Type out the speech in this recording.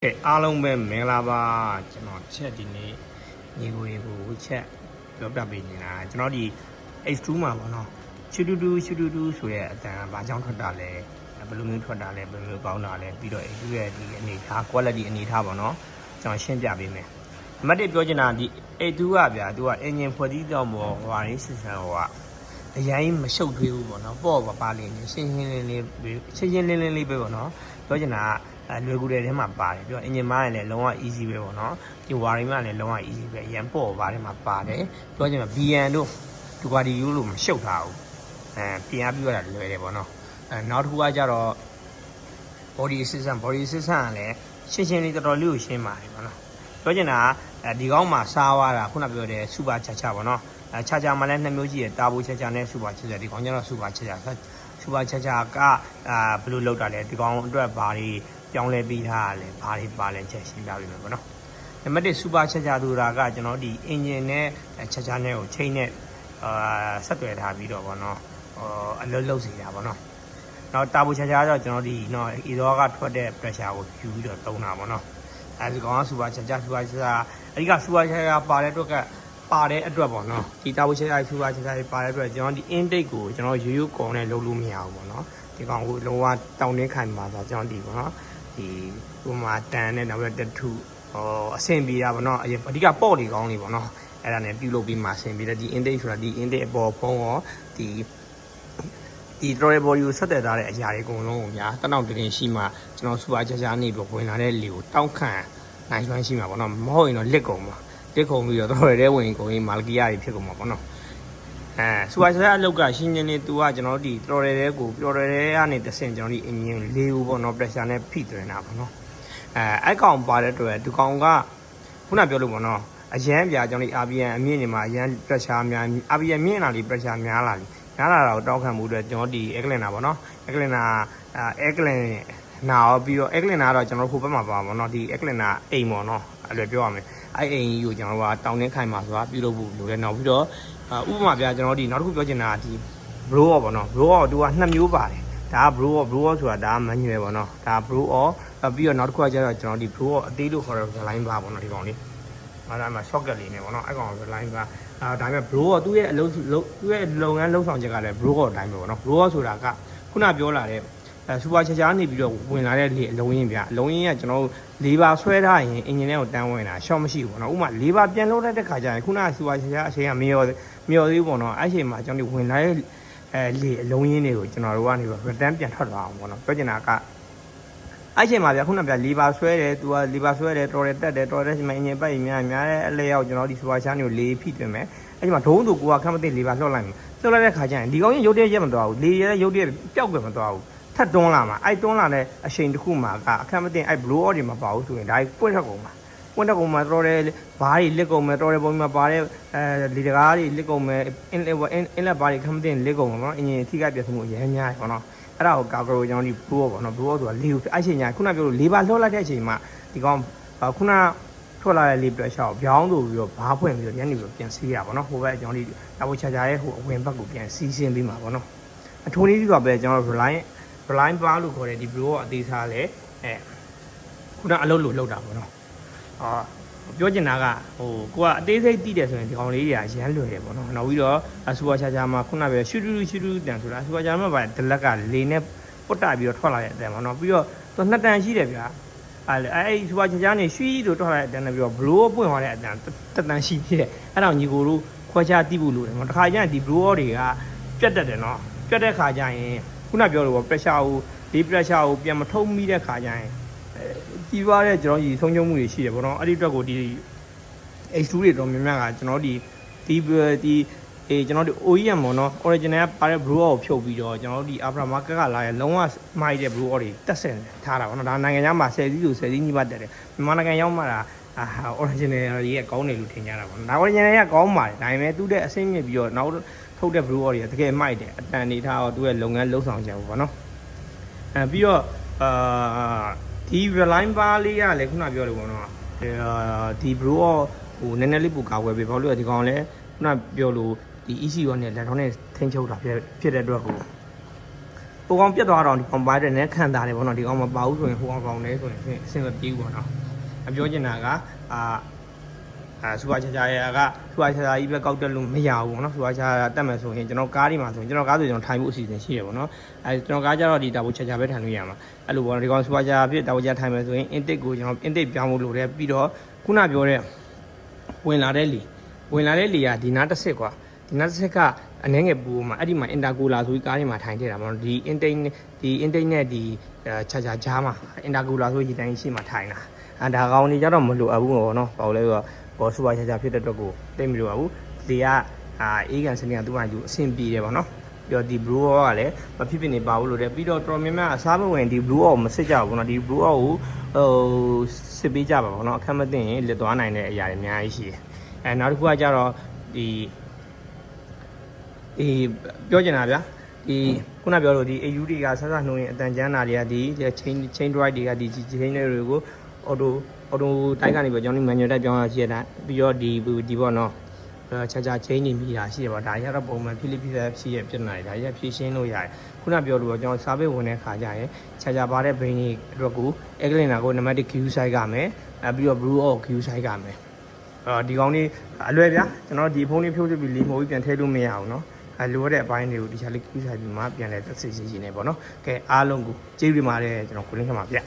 အားလုံးပဲမင်္ဂလာပါကျွန်တော်ချက်ဒီနေ့ညီကိုတွေကိုဝစ်ချက်ပြောပြပေးနေတာကျွန်တော်ဒီ H2 မှာပေါ့နော်ရှူတူတူဆိုတဲ့အတန်ဘာကြောင့်ထွက်တာလဲဘယ်လိုမျိုးထွက်တာလဲဘယ်လိုမျိုးကောင်းတာလဲပြီးတော့ H2 ရဲ့ဒီအနေထား quality အနေထားပေါ့နော်ကျွန်တော်ရှင်းပြပေးမယ်အမှတ်1ပြောချင်တာဒီ H2 ကဗျာသူက engine ဖွဲ့စည်းတော့ဘောဟိုဟာလေးစစ်စံဟိုကအရင်မရှုပ်ထွေးဘူးပေါ့နော်ပေါ့ပါလေးရှင်းလင်းလေးပဲပေါ့နော်ပြောချင်တာလွယ်ကူတဲ့ထဲမှာပါတယ်ပြီးတော့ engine မိုင်းလည်းလုံးဝ easy ပဲပေါ့နော်ဒီ wiring ကလည်းလုံးဝ easy ပဲရန်ပေါ့ပါထဲမှာပါတယ်ပြောချင်တာ BN တို့ဒီကွာဒီယူလို့မရှုပ်ထားဘူးပြင်အားပြရတာလွယ်တယ်ပေါ့နော်နောက်တစ်ခုကကြတော့ body assistant ကလည်းရှင်းလေးတော်တော်လေးကိုရှင်းပါတယ်ပေါ့နော်ပြောချင်တာဒီကောင်းမှာစားသွားတာခုနပြောတဲ့ super cha ပေါ့နော်cha မှာလည်းနှစ်မျိုးရှိတယ်တာဘူ cha နဲ့ super cha ဒီကောင်းကျတော့ super cha ကဘယ်လိုလောက်တာလဲဒီကောင်းအတွက်ဘာတွေပြောင်းလဲပြီးထားရလဲဘာတွေပါလဲချက်ရှင်းပြပေးမယ်ပေါ့နော်နံပါတ်1 super cha ဆိုတာကကျွန်တော်ဒီ engine နဲ့ cha နဲ့ကိုချိန်နဲ့ဆက်သွယ်ထားပြီးတော့ပေါ့နော်အလုပ်စီတာပေါ့နော်နောက်တာဘူ cha တော့ကျွန်တော်ဒီနော် exhaust ကထွက်တဲ့ pressure ကိုယူပြီးတော့သုံးတာပေါ့နော်အဲဒီကောင်က super cha အဓိက super cha ပါတဲ့အတွက်ပေါ့နော်ဒီတာဘူ cha super cha ပါတဲ့အတွက်ကျွန်တော်ဒီ intake ကိုကျွန်တော်ရိုးကုန်နဲ့လုပ်လို့မရဘူးပေါ့နော်ဒီကောင်ကိုလုံးဝတောင်းတင်းခိုင်ပါဆိုကျွန်တော်ဒီပေါ့နော်ဒီဥမာတန်နဲ့နောက်တစ်ထူအဆင်ပြေတာပေါ့နော်အဓိကပေါ့လေးကောင်းလေးပေါ့နော်အဲ့ဒါနဲ့ပြုလုပ်ပြီးမှအဆင်ပြေတယ်ဒီ intake ဆိုတာဒီ intake အပေါ်ဖုံးရောဒီ drawable ကိုဆက်သက်ထားတဲ့အရာတွေအကုန်လုံးကိုများတနောက်တင်ရှိမှကျွန်တော် super cha နေပြီးဝင်လာတဲ့လေကိုတောက်ခံနိုင်စွမ်းရှိမှာပေါ့နော်မဟုတ်ရင်တော့လက်ကုန်ပါလက်ကုန်ပြီးတော့တော်တဲ့ဝင်ကုန်ရင်မာလကီယာတွေဖြစ်ကုန်မှာပေါ့နော်super cha အလောက်ကရှင်းရှင်းလေးသူကကျွန်တော်ဒီတော်တဲ့ကိုပျော်တဲ့ကနေတဆင့်ကျွန်တော်ဒီ engine လေးဦးပေါ့နော် pressure နဲ့ဖိသွင်းတာပေါ့နော်အဲ့ကောင်ပါတဲ့အတွက်ဒီကောင်ကခုနပြောလို့ပေါ့နော်အရန်ပြကျွန်တော်ဒီ RPM အမြင့်နေမှာအရန် pressure များ RPM မြင့်လာလေ pressure များလာတာကိုတောက်ခံမှုအတွက်ကျွန်တော်ဒီ Eglina ပေါ့နော် Eglina ရောပြီးတော့ Eglina တော့ကျွန်တော်ဟိုဘက်မှာပါပေါ့နော်ဒီ Eglina အိမ်ပေါ့နော်အဲ့လိုပြောရမယ်အဲ့အိမ်ကြီးကိုကျွန်တော်ကတောင်းနှင်းခိုင်မှာဆိုတာပြုလုပ်ဖို့လိုတယ်နောက်ပြီးတော့ဥပမာပြကျွန်တော်ဒီနောက်တစ်ခုပြောချင်တာဒီ blower ပေါ့နော် blower သူက2မျိုးပါတယ်ဒါက blower ဆိုတာဒါက manual ပေါ့နော်ဒါ blower ပြီးတော့နောက်တစ်ခုကကျတော့ကျွန်တော်ဒီ blower အသေးလို့ခေါ်တဲ့ line bar ပေါ့နော်ဒီကောင်လေးအဲ့ဒါမှ socket လေးနဲ့ပေါ့နော်အဲ့ကောင် line bar ဒါပေမဲ့ blower သူ့ရဲ့လုပ်ငန်းလုပ်ဆောင်ချက်ကလည်း blower အတိုင်းပဲပေါ့နော် blower ဆိုတာကခုနပြောလာတဲ့super cha နေပြီးတော့ဝင်လာတဲ့လေအလုံးရင်းဗျအလုံးရင်းကကျွန်တော်တို့၄ပါဆွဲထားရင်အင်ဂျင်ထဲကိုတန်းဝင်တာရှော့မရှိဘူးပေါ့နော်ဥပမာ၄ပါပြန်လို့တဲ့ခါကျရင်ခုနက super cha အချိန်ကမလျော်သေးဘူးပေါ့နော်အဲ့ချိန်မှာကျွန်တော်တို့ဝင်လာတဲ့လေအလုံးရင်းတွေကိုကျွန်တော်တို့ကနေပြီး return ပြန်ထွက်သွားအောင်ပေါ့နော်ပြောချင်တာကအဲ့ချိန်မှာဗျခုနက၄ပါဆွဲတယ်သူက၄ပါဆွဲတယ်တော်တယ်တက်တယ်တော်တဲ့ချိန်မှာအင်ဂျင်ပတ်ရင်များတဲ့အလဲရောက်ကျွန်တော်ဒီ super cha ကို၄ဖိတွင်မယ်အဲ့ချိန်မှာဒုံးသူကိုကခက်မသိ၄ပါလှော့လိုက်မယ်လှော့လိုက်တဲ့ခါကျရင်ဒီကောင်ကြီးရုပ်တရက်ရက်မသွားဘူးလေရဲရုပ်တရက်ပျောက်ကွယ်မသွားဘူးထပ်တွန်းလာမှာအဲ့တွန်းလာတဲ့အချိန်တစ်ခုမှာကအခက်မသိအဲ့ blower တွေမပါဘူးဆိုရင်ဒါပွင့်ထွက်ကုန်မှာတော်တယ်ဘားတွေလစ်ကုန်မယ်တော်တယ်ပုံမှာပါတဲ့လေတကားတွေလစ်ကုန်မယ်အင်းလက်ဘားတွေအခက်မသိလစ်ကုန်မှာပေါ့နော်အင်ဂျင်ထိခိုက်ပြတ်မှုအများကြီးပေါ့နော်အဲ့ဒါကိုကာကရိုကျွန်တော်ဒီ blower ပေါ့နော် blower ဆိုတာလေကိုအဲ့ချိန်ညာခုနပြောလို့လေးပါလှော့လိုက်တဲ့အချိန်မှာဒီကောင်ခုနထွက်လာတဲ့လေ pressure ကိုပြောင်းလို့ပြီးတော့ဘားဖွင့်ပြီးတော့ညနေပြီးပြန်စီးရပါတော့ဟိုဘက်ကျွန်တော်ဒီတာဘူ cha ရဲ့ဟိုအဝင်ဘက်ကိုပြန်စီးဆင်းပြီးမှာပေါ့နော်အထိုးလေးကပဲကျွန်တော် blind bar လို့ခေါ်တဲ့ဒီ blower အသေးစားလဲခုနအလုပ်လို့လောက်တာပေါ့နော်ပြောချင်တာကဟိုကိုကအသေးစိတ်သိတယ်ဆိုရင်ဒီကောင်လေးတွေကရမ်းလွယ်တယ်ပေါ့နော်နောက်ပြီးတော့ super cha မှာခုနပဲရှူတူတန်ဆိုတာ super cha မှာပါဒလက်ကလေနဲ့ပုတ်တပြီးတော့ထွက်လာတဲ့အတန်ပေါ့နော်ပြီးတော့သူ2တန်ရှိတယ်ဗျာအဲ့ super cha နေရွှီးလို့ထွက်လာတဲ့အတန်နဲ့ပြီးတော့ blower ပွင့်သွားတဲ့အတန်1တန်ရှိသေးတယ်အဲ့တော့ညီကိုတို့ခွဲခြားသိဖို့လိုတယ်ပေါ့တခါကျရင်ဒီ blower တွေကပြတ်တတ်တယ်နော်ပြတ်တဲ့ခါကျရင်ခုနပြောလို့ပေါ့ pressure ကိုဒီ pressure ကိုပြန်မထုံးမိတဲ့ခါကျရင်ကြီးပွားတဲ့ကျွန်တော်ဒီဆုံးရှုံးမှုတွေရှိတယ်ပေါ့နော်အဲ့ဒီအတွက်ကိုဒီ H2 တွေတော့များများကကျွန်တော်ဒီကျွန်တော်ဒီ OEM ပေါ့နော် original ကပါတဲ့ blower ကိုဖြုတ်ပြီးတော့ကျွန်တော်တို့ဒီ aftermarket ကလာရဲ့လုံးဝမိုက်တဲ့ blower တွေတက်ဆင်ထားတာပေါ့နော်ဒါနိုင်ငံခြားမှာ10စီးဆို10စီးညီပတ်တက်တယ်မြန်မာနိုင်ငံရောက်မှတာ original ရဲ့ကောင်းတယ်လို့ထင်ကြတာပေါ့နော်ဒါ original ကကောင်းပါတယ်ဒါပေမဲ့သူ့တဲ့အဆင့်မြင့်ပြီးတော့နောက်ထုတ်တဲ့ blower တွေကတကယ်မိုက်တယ်အတန်နေထားတော့သူ့ရဲ့လုပ်ငန်းလှုပ်ဆောင်ချက်ပေါ့နော်ပြီးတော့ဒီ line bar လေးကလည်းခုနပြောလို့ပေါ့နော်ဒီ blower ဟိုနည်းနည်းလေးပူကာဝယ်ပေးဘာလို့လဲဒီကောင်လည်းခုနပြောလို့ဒီ ECU နဲ့လက်ထောင်းနဲ့ထိန်းချုပ်တာဖြစ်တဲ့အတွက်ကို ဟိုကောင်ပြတ်သွားတော့ဒီကောင်ပါတယ်နဲ့ခံတာတယ်ပေါ့နော်ဒီကောင်မပါဘူးဆိုရင်ဟိုကောင်လဲဆိုရင်အဆင်မပြေဘူးပေါ့နော်အပြောချင်တာကစူပါချာချာရကစူပါချာချာကြီးပဲကောက်တက်လို့မရဘူးပေါ့နော်စူပါချာတက်မယ်ဆိုရင်ကျွန်တော်ကားဒီမှာဆိုရင်ကျွန်တော်ကားဆိုကျွန်တော်ထိုင်ဖို့အစီအစဉ်ရှိတယ်ပေါ့နော်ကျွန်တော်ကားကြတော့ဒီတာဘိုချာချာပဲထိုင်လို့ရမှာအဲ့လိုပေါ့နော်ဒီကောင်စူပါချာဖြစ်တာဘိုချာထိုင်မယ်ဆိုရင် intake ကိုကျွန်တော် intake ပြောင်းဖို့လိုတယ်ပြီးတော့ခုနပြောတဲ့ဝင်လာတဲ့လေကဒီနားတစ်စစ်ကွာဒီနားတစ်စစ်ကအနှဲငယ်ပူမှာအဲ့ဒီမှာ intercooler ဆိုပြီးကားတွေမှာထိုင်ထည့်တာပေါ့နော်ဒီ intake နဲ့ဒီချာချာကြားမှာ intercooler ဆိုရေတိုင်းရှိမှာထိုင်တာဒါကောင်နေကြတော့မလိုအပ်ဘူးပေါ့နော်ပေါ့လဲဆိုတော့စူပါချာချာဖြစ်တဲ့အတွက်ကိုတိတ်မလိုအပ်ဘူးလေကအေးကန်စနေကသူ့မှာယူအဆင်ပြေတယ်ပေါ့နော်ပြီးတော့ဒီ blue wall ကလည်းမဖြစ်ဖြစ်နေပါဘူးလို့တဲ့ပြီးတော့တော်များများအစားမဝင်ဒီ blue wall ကိုမစစ်ကြဘူးပေါ့နော်ဒီ blue wall ကိုစစ်ပေးကြပါပေါ့နော်အခက်မသိရင်လက်သွားနိုင်တဲ့အရာတွေအများကြီးရှိတယ်နောက်တစ်ခုကကြတော့ဒီပြောချင်တာဗျာဒီခုနပြောလို့ဒီ AU တွေကဆက်ဆက်နှိုးရင်အတန်ကျန်းတာတွေကဒီ chain drive တွေကဒီ chain တွေကို auto တိုက်ကနေပဲကျွန်တော်တို့ manual တိုက်ပြောင်းရရှိရတာပြီးတော့ဒီပေါ့နော်ချာချာ chain နေမိတာရှိရပါဒါရတော့ပုံမှန်ဖြစ်ရှိရပြတ်နိုင်ဒါရဖြည့်ရှင်းလို့ရတယ်ခုနပြောလို့ကျွန်တော်စာပေဝင်တဲ့ခါကျရင်ချာချာပါတဲ့ brain တွေအတွက်ကို Eglina ကို pneumatic Q side ကမယ်ပြီးတော့ blue off Q side ကမယ်ဒီကောင်လေးအလွယ်ဗျာကျွန်တော်ဒီဖုန်းလေးဖြုတ်ပြီးလီမိုးပြီးပြန်ထည့်လို့မရအောင်နော်လိုရတဲ့အပိုင်းတွေကိုဒီချာလေး Q side ပြီးမှပြန်လဲသက်စစ်စီနေပေါ့နော်ကဲအားလုံးကိုကျေးဇူးတင်ပါတယ်ကျွန်တော်ကိုလင်းခမှာပြ